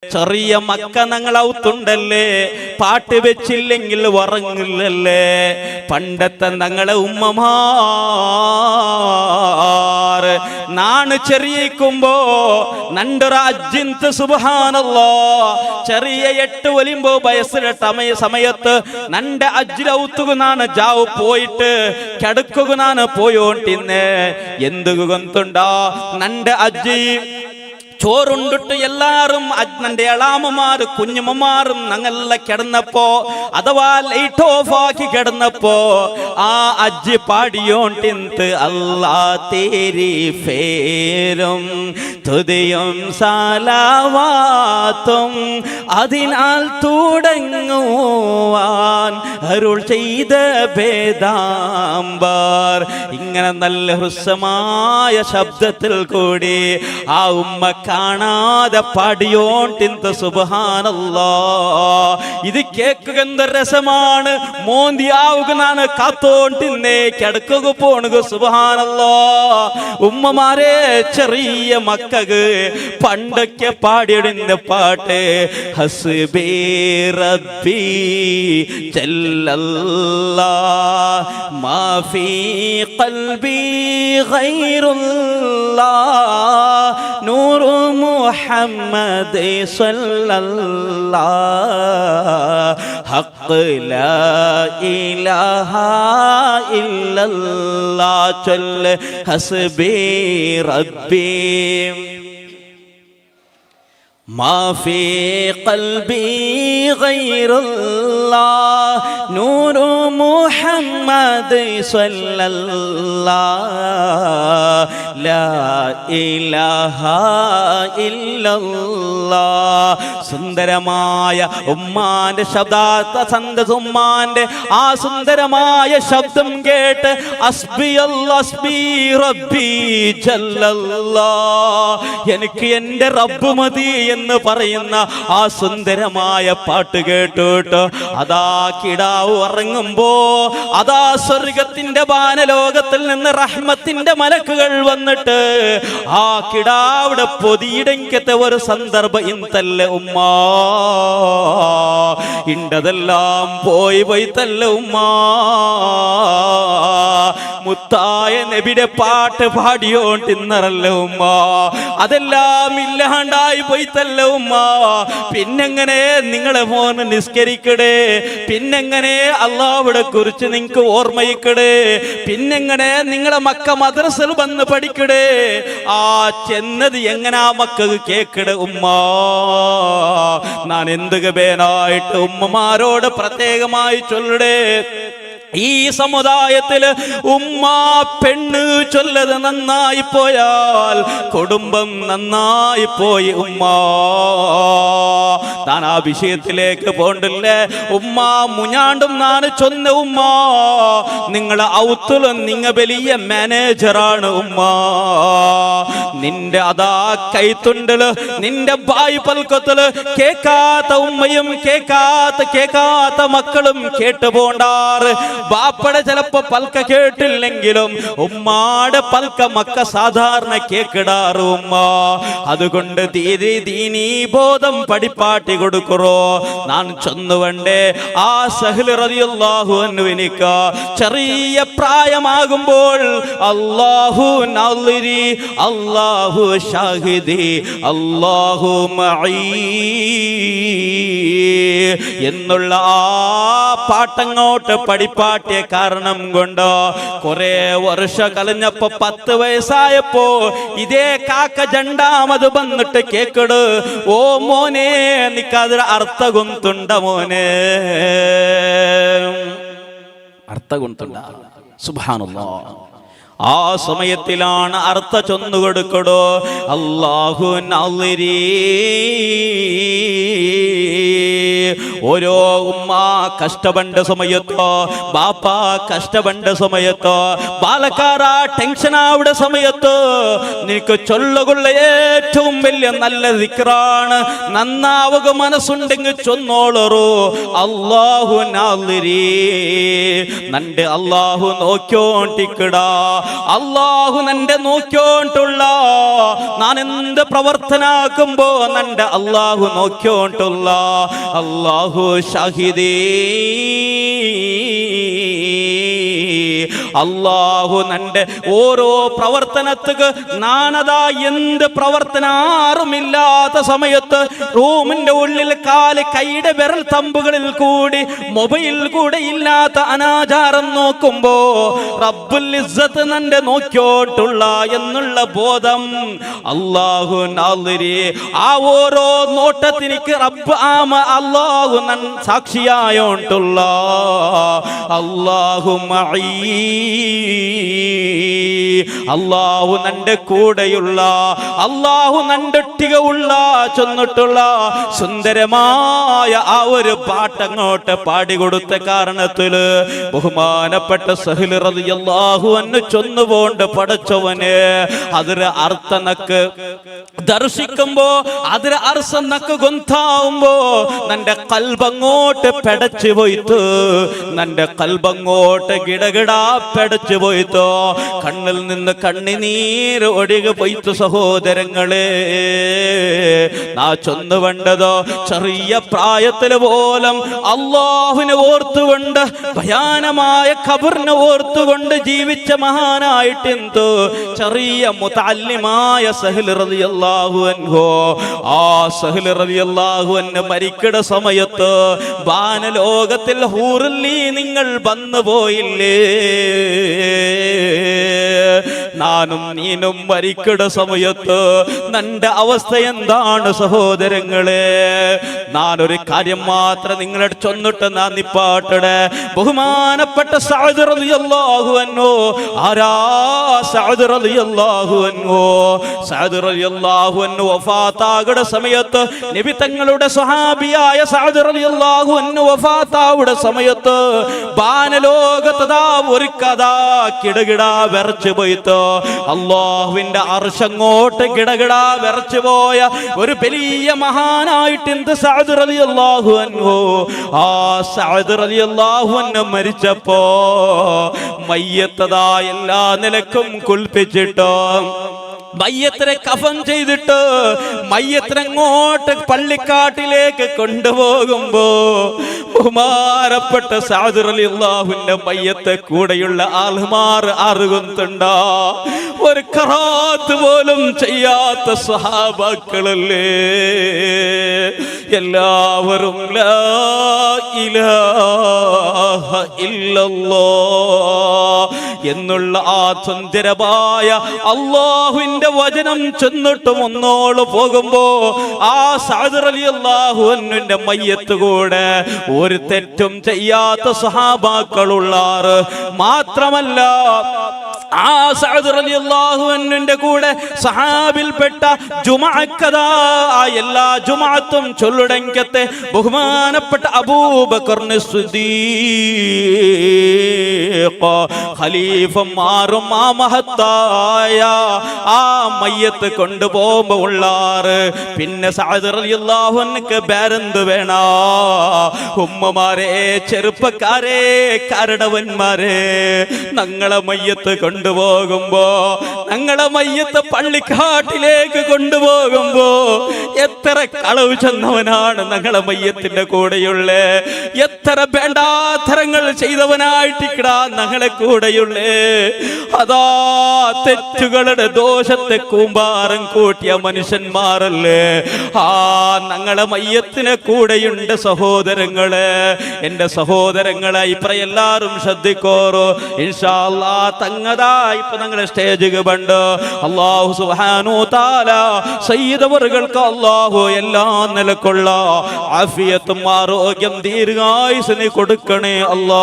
ചെറിയ മക്ക ഞങ്ങളൗത്തുണ്ടല്ലേ, പാട്ട് വെച്ചില്ലെങ്കിൽ ഉറങ്ങില്ലല്ലേ. പണ്ടത്തെ ഞങ്ങളെ ഉമ്മമാർ നാണ് ചെറിയിക്കുമ്പോ നണ്ടൊര അജ്ജിന്ത് സുബ്ഹാനല്ലാ, ചെറിയ 8 ഒലിമ്പോ വയസ്സിലെ സമയത്ത് നന്റെ അജ്ജിലൗത്തുകുനാണ് ജാവ് പോയിട്ട് കിടക്കുകുനാണ് പോയോണ്ടിന്നെ. എന്തുകു ഗൊന്തുണ്ടാ നന്റെ അജ്ജി ചോറുണ്ടിട്ട് എല്ലാരും നന്റെ എളാമമാര് കുഞ്ഞുമ്മമാരും ഞങ്ങളെ കിടന്നപ്പോ, അഥവാ ലൈറ്റ് ഓഫ് ആക്കി കിടന്നപ്പോ ആ അജ്ജി പാടിയോണ്ടിന്ത് അല്ലാ തേരി ഫേരും തുതിയും സലാവാത്തും അതിനാൽ തുടങ്ങുവാൻ അരുൾ ചെയ്ത ഭേദാംബർ. ഇങ്ങനെ നല്ല ഹൃസ്വമായ ശബ്ദത്തിൽ കൂടി ആ ഉമ്മ കാണാതെ പാടിയോണ്ടിന്ത് സുബ്ഹാനല്ലാ. ഇത് കേൾക്കുക എന്ത് രസമാണ്. മോന്തിയാവുകനാണ് കാത്തോണ്ടിന്നേ കിടക്കുക പോണുക. സുബ്ഹാനല്ലാ. ഉമ്മമാരെ ചെറിയ മക്കൾക്ക് പണ്ടൊക്കെ പാടിയിടുന്ന പാട്ട് ഹസ്ബി റബ്ബി ജല്ലല്ലാ മാ ഫീ ഖൽബി ഗൈറുല്ലാ നൂർ മുഹമ്മദ് സല്ലല്ലാഹ് ഹഖ് ലാ ഇലാഹ ഇല്ലല്ലാഹ് ചൊല്ല ഹസ്ബി റബ്ബി മാ ഫീ ഖൽബി ഗൈറുല്ലാഹ് നൂർ മുഹമ്മദ് സല്ലല്ലാഹ് ലാ ഇലാഹ ഇല്ലല്ലാഹ്. സുന്ദരമായ ഉമ്മാന്റെ ഉമ്മാന്റെ ആ സുന്ദരമായ ശബ്ദം കേട്ട് അസ്ബി അസ്ബി റബ്ബി ജല്ലല്ലാഹ്, എനിക്ക് എന്റെ റബ്ബ് മതി എന്ന് പറയുന്ന ആ സുന്ദരമായ പാട്ട് കേട്ടിട്ട് അതാ കിടാവ് ഉറങ്ങുമ്പോ അതാ സ്വർഗത്തിന്റെ വാനലോകത്തിൽ നിന്ന് റഹ്മത്തിന്റെ മലക്കുകൾ വന്നിട്ട് ആ കിടാവിടെ പൊതിയിടങ്കത്തെ ഒരു സന്ദർഭം ഇന്തല്ല ഉമ്മ ഇണ്ടതെല്ലാം പോയി തല്ല ഉമ്മ. മുത്തായ നബിയുടെ പാട്ട് പാടിയോണ്ടിന്നറല്ല ഉമ്മ, അതെല്ലാം ഇല്ലാണ്ടായി പോയിത്തല്ല ഉമ്മ. പിന്നെങ്ങനെ നിങ്ങളെ മോന് നിസ്കരിക്കടേ, പിന്നെങ്ങനെ അള്ളാഹുവിനെ കുറിച്ച് നിങ്ങൾക്ക് ഓർമ്മയിക്കടേ, പിന്നെങ്ങനെ നിങ്ങളെ മക്ക മദ്രസയിൽ വന്ന് പഠിക്കടേ. ആ ചെന്നത് എങ്ങനെ ആ മക്കൾക്ക് കേക്കട ഉമ്മ. ഞാൻ എന്ത് ഗബേനായിട്ട് ഉമ്മമാരോട് പ്രത്യേകമായി ചൊല്ലടേ. ഈ സമുദായത്തില് ഉമ്മ പെണ്ണ് ചൊല്ലത് നന്നായി പോയാൽ കുടുംബം നന്നായി പോയി ഉമ്മ. താൻ ആ വിഷയത്തിലേക്ക് പോണ്ടില്ലേ ഉമ്മ. മുഞ്ഞാണ്ടും നാന് ചൊന്ന ഉമ്മ, നിങ്ങളെ ഔത്തുലും നിങ്ങ വലിയ മാനേജറാണ് ഉമ്മ. നിന്റെ അതാ കൈത്തുണ്ടല് നിന്റെ ബായ് പൽക്കത്തില് കേക്കാത്ത ഉമ്മയും കേക്കാത്ത മക്കളും കേട്ടു പോണ്ടാറ്. ബാപ്പടെ ചിലപ്പോ പൽക്ക കേട്ടില്ലെങ്കിലും ഉമ്മാടെ പൽക്ക മക്ക സാധാരണ കേക്കിടാറ് ഉമ്മ. അതുകൊണ്ട് ദീനീ ബോധം പഠിപ്പാട്ടി കൊടുക്കുറോ. ഞാൻ ചൊന്നുവണ്ടേ ആ സഹ്ൽ റളിയല്ലാഹു അൻഹുവിനിക്ക് ചെറിയ പ്രായമാകുമ്പോൾ അല്ലാഹു നാളിരി അല്ലാഹു ഷാഹിദി അല്ലാഹു മഈ എന്നുള്ള ആ പാട്ടങ്ങോട്ട് പഠിപ്പാട്ടിയ കാരണം കൊണ്ട് കുറെ വർഷം കഴിഞ്ഞപ്പോ 10 വയസ്സായപ്പോ ഇതേ കാക്ക രണ്ടാമത് വന്നിട്ട് കേക്കട്, ഓ മോനെ നിക്കതിൽ അർത്ഥ ഗുന്തുണ്ട മോനെ, അർത്ഥ ഗുന്തുണ്ട. സുബ്ഹാനല്ലാഹ്. ആ സമയത്തിലാണ് അർത്ഥ ചൊന്നുകൊടുക്കടോ അല്ലാഹു നാളിരി ഓരോ ഉമ്മ കഷ്ടപ്പെട്ട സമയത്തോ ബാപ്പ കഷ്ടപ്പെട്ട സമയത്തോ ബാലക്കാര ടെൻഷനാവുടെ സമയത്ത് നിനക്ക് ചൊല്ലുകൊള്ള ഏറ്റവും വലിയ നല്ല ദിക്റാണ്. നന്നാവുക മനസ്സുണ്ടെങ്കിൽ ചൊന്നോളറു അല്ലാഹു നാളിരി, നന്റെ അല്ലാഹു നോക്കിയോണ്ടിക്കടാ, അല്ലാഹു നന്റെ നോക്കിയോണ്ടുള്ള ഞാൻ എന്ത് പ്രവർത്തനാക്കുമ്പോ നന്റെ അല്ലാഹു നോക്കിയോണ്ടുള്ള അല്ലാഹു ഷാഹിദീ, അല്ലാഹു നന്റെ ഓരോ പ്രവർത്തനത്തിക്ക് നാനതാ എന്ത് പ്രവർത്തനാറുമില്ലാത്ത സമയത്ത് റൂമിന്റെ ഉള്ളിൽ കാല് കൈയുടെ വിരൽ തമ്പുകളിൽ കൂടി മൊബൈൽ കൂടെ ഇല്ലാത്ത അനാചാരം നോക്കുമ്പോ റബ്ബുൽ ഇസ്സത്ത് നന്റെ നോക്കിയോട്ടുള്ള എന്നുള്ള ബോധം അല്ലാഹു നാളിരി, ആ ഓരോ നോട്ടത്തിനിക്ക് റബ്ബ് അല്ലാഹു നൻ സാക്ഷിയായോണ്ടുള്ള അല്ലാഹു മഈ, അല്ലാഹു നന്റെ കൂടെയുള്ള അല്ലാഹു നണ്ടൊട്ടിക ഉള്ള ചൊന്നിട്ടുള്ള സുന്ദരമായ ആ ഒരു പാട്ടങ്ങോട്ട് പാടിക്കൊടുത്ത കാരണത്തില് ബഹുമാനപ്പെട്ട സഹൽ റളിയല്ലാഹു അൻഹു ചൊന്നുപോണ്ട് പടച്ചവന് അതിന് അർത്ഥനക്ക് ദർശിക്കുമ്പോ അതിന് അർസനക്ക് ഗൊന്താവുമ്പോ നന്റെ കൽബങ്ങോട്ട് പെടച്ചു പോയിത്ത്, നന്റെ കൽബങ്ങോട്ട് ഗിടകിടാ പെടച്ചു പോയിത്തോ, കണ്ണിൽ നിന്ന് കണ്ണിനീര് ഒഴുകി പോയിത്തു. സഹോദരങ്ങളെ നാ ചൊന്നു വേണ്ടതോ ചെറിയ പ്രായത്തിൽ പോലും അല്ലാഹുവിനെ ഓർത്തുകൊണ്ട് ഭയാനമായ ഖബറിനെ ഓർത്തുകൊണ്ട് ജീവിച്ച മഹാനായിട്ടെന്തോ ചെറിയ മുതഅല്ലിമായ സഹൽ റളിയല്ലാഹു അൻഹു. ആ സഹൽ റളിയല്ലാഹു അൻഹു മരിക്കട സമയത്ത് വാനലോകത്തിൽ ഹൂറുല്ലി നിങ്ങൾ വന്നു പോയില്ലേ, നാനും നീനും മരിക്കട സമയത്ത് നന്റെ അവസ്ഥ എന്താണ് സഹോദരങ്ങളെ? ഞാനൊരു കാര്യം മാത്രം നിങ്ങളെ ചൊന്നിട്ട് നാൻ നിപ്പാട്ടടെ. ബഹുമാനപ്പെട്ട സഅദ് റളിയല്ലാഹു അൻഹു, ആരാ സഅദ് റളിയല്ലാഹു അൻഹു? സഅദ് റളിയല്ലാഹു അൻഹു വഫാത്താകുടെ സമയത്ത് നബി തങ്ങളുടെ സ്വഹാബിയായ സഅദ് റളിയല്ലാഹു അൻഹു വഫാത്താവുടെ സമയത്ത് വാനലോകത്തതാ ഒരു കഥ കിടകിടാ വിറച്ചു പോയിത്തോ, അല്ലാഹുവിന്റെ അർശങ്ങോട്ട് കിടകിടാ വിറച്ചു പോയ ഒരു വലിയ മഹാനായിട്ട് എന്ത് സഅദ് റളിയല്ലാഹു അൻഹു. ആ സഅദ് റളിയല്ലാഹു അൻഹു മരിച്ചപ്പോ മയ്യത്തതാ എല്ലാ നിലക്കും കുൽപ്പിച്ചിട്ടോ മയ്യത്തിനെ കഫൻ ചെയ്തിട്ട് മയ്യത്തിനങ്ങോട്ട് പള്ളിക്കാട്ടിലേക്ക് കൊണ്ടുപോകുമ്പോ ബഹുമാനപ്പെട്ട സഅദ് റളിയല്ലാഹുവിന്റെ മയ്യത്തെ കൂടെയുള്ള ആൾമാർ അറുകുന്നുണ്ടാ, ഒരു ഖറാത്ത് പോലും ചെയ്യാത്ത സ്വഹാബാക്കളല്ലേ എല്ലാവരും. ലാ ഇലാഹ ഇല്ലല്ലാഹ് എന്നുള്ള ആ സുന്ദരമായ അല്ലാഹുവിന്റെ വചനം ചെന്നിട്ടും ഒന്നോള് പോകുമ്പോ ആ സഅദ് റളിയല്ലാഹു അൻഹുവിന്റെ മയ്യത്ത് കൂടെ ഒരു തെറ്റും ചെയ്യാത്ത സ്വഹാബാക്കളുള്ളാറ്. മാത്രമല്ല ആ സഅദ് റളിയല്ലാഹു അൻഹുവിന്റെ കൂടെ സഹാബിൽപ്പെട്ട ജുമഅക്കദാ എല്ലാ ജുമഅത്തും ചൊല്ലുടങ്കത്തെ ബഹുമാനപ്പെട്ട അബൂബക്കർ സിദ്ദീഖ് ഖലീഫമാരും ആ മഹത്തായ ആ മയ്യത്ത് കൊണ്ടുപോകുമ്പോ ഉള്ളാറ്. പിന്നെ സഅദ് റളിയല്ലാഹു അൻഹുക്ക് ബേരെന്ത് വേണ? ഉമ്മമാരെ, ചെറുപ്പക്കാരെ, കരടവന്മാരെ, ഞങ്ങളെ മയ്യത്ത് കൊണ്ടുപോകുമ്പോ ഞങ്ങളെ മയ്യത്ത് പള്ളിക്കാട്ടിലേക്ക് കൊണ്ടുപോകുമ്പോ എത്ര കളവ് ചെന്നവനാണ് ഞങ്ങളെ മയ്യത്തിന്റെ കൂടെയുള്ള, എത്ര വേണ്ടാത്തരങ്ങൾ ചെയ്തവനായിട്ടിക്കടാ ഞങ്ങളെ കൂടെയുള്ളേ. അതാ തെറ്റുകളുടെ ദോഷത്തെ കൂമ്പാരം കൂട്ടിയ മനുഷ്യന്മാരല്ലേ ആ ഞങ്ങളെ മയ്യത്തിന് കൂടെയുണ്ട്. സഹോദരങ്ങളെ, എന്റെ സഹോദരങ്ങളെ, ഇപ്പറ എല്ലാരും ശ്രദ്ധിക്കോറോ. ഇൻഷാ അല്ലാഹ് തങ്ങതാ ഇപ്പൊ ഞങ്ങളെ സ്റ്റേജ് കണ്ട് അല്ലാഹു സുബ്ഹാനഹു തആല സയ്യിദവറുകൾക്ക് അല്ലാഹു എല്ലാ നിലക്കുള്ള ആഫിയത്തും ആരോഗ്യം ദീർഘായുസ്സിന് കൊടുക്കണേ അല്ലാഹ്.